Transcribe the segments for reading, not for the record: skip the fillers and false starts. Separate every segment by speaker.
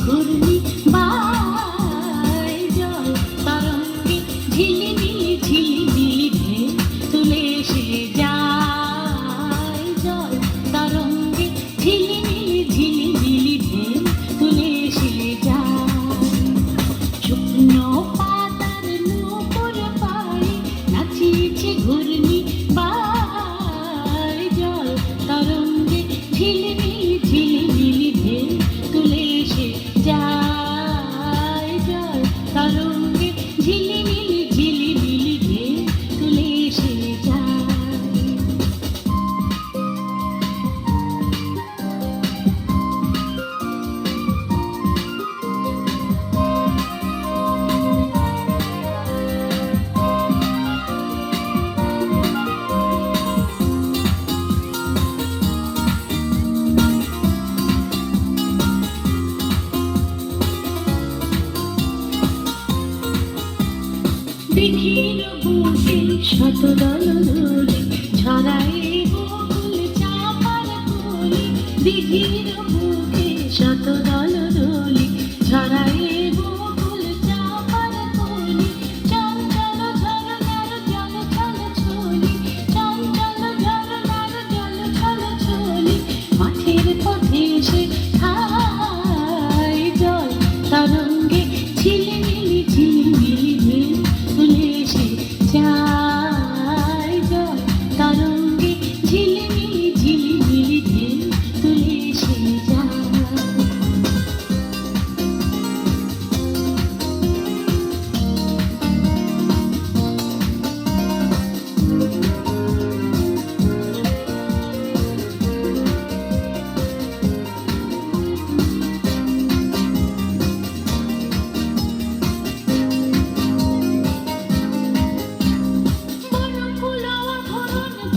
Speaker 1: ঘূর্ণি বাই জল তরঙ্গে ঝিলিমিলি ঝিলিমিলি ঢেউ তুলে এসে যায় জল তরঙ্গে ঝিলিমিলি ঝিলিমিলি ঢেউ তুলে এসে যায় শুকনো পাতার নূপুর পায়ে নাচিয়েছে ঘূর্ণি বাই জল তরঙ্গে ঝিলিমিলি ঝিলিমিলি ঢেউ তুলে এসে যায় জল তরঙ্গে ঝিলিমিলি ঝিলিমিলি ঢেউ তুলে এসে যায় দিঘির বুকে শত দল দোলে ছড়ায় বকুল চাঁপার কোলে দিঘির বুকে শত দল দোলে ছড়ায় বকুল চাঁপার কোলে চঞ্চল ঝরনার জল ছল ছলি চঞ্চল ঝরনার জল ছল ছলি মাঠের পথে এসে খায় জল তরঙ্গে ঝিলিমিলি ঝিলিমিলি ঢেউ তুলে এসে যায় জল তরঙ্গে ঝিলিমিলি ঝিলিমিলি ঢেউ তুলে এসে যায়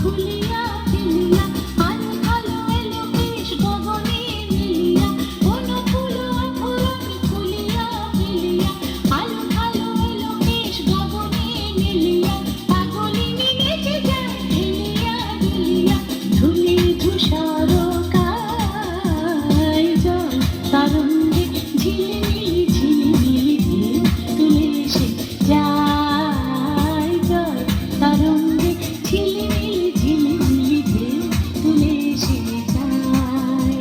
Speaker 1: খুলিয়া খেলিয়া আলো আলো এলো বেশ গগনে মিলিয়া অনুকূল আভরণ খুলিয়া খেলিয়া আলো আলো এলো বেশ গগনে মিলিয়া পাগলিনী নেচে যায় হেলিয়া দুলিয়া ধুলি ধূসর কায় জল তরঙ্গে ঝিলিমিলি ঝিলিমিলি ঢেউ তুলে এসে যায় জল তরঙ্গে ঝিলিমিলি ঝিলিমিলি ঢেউ তুলে এসে যায়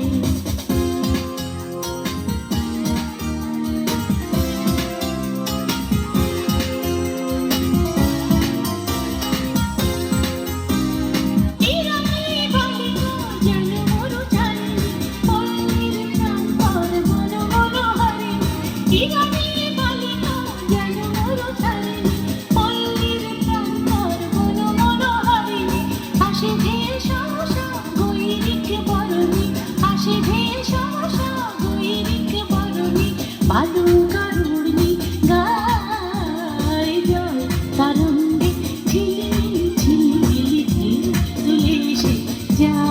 Speaker 1: ইরানি বালিকা যেন মরুচারিণী পল্লীর প্রান্তর বন মনোহারিণী ইরানি বালিকা যেন মরুচারিণী পল্লীর প্রান্তর বন মনোহারিণী আসে ধেয়ে সহসা গৈরিক বরণী আসে ধেয়ে সহসা গৈরিক বরণী বালুকার উর্মি গায় জল তরঙ্গে ঝিলিমিলি ঝিলিমিলি ঢেউ তুলে এসে যায়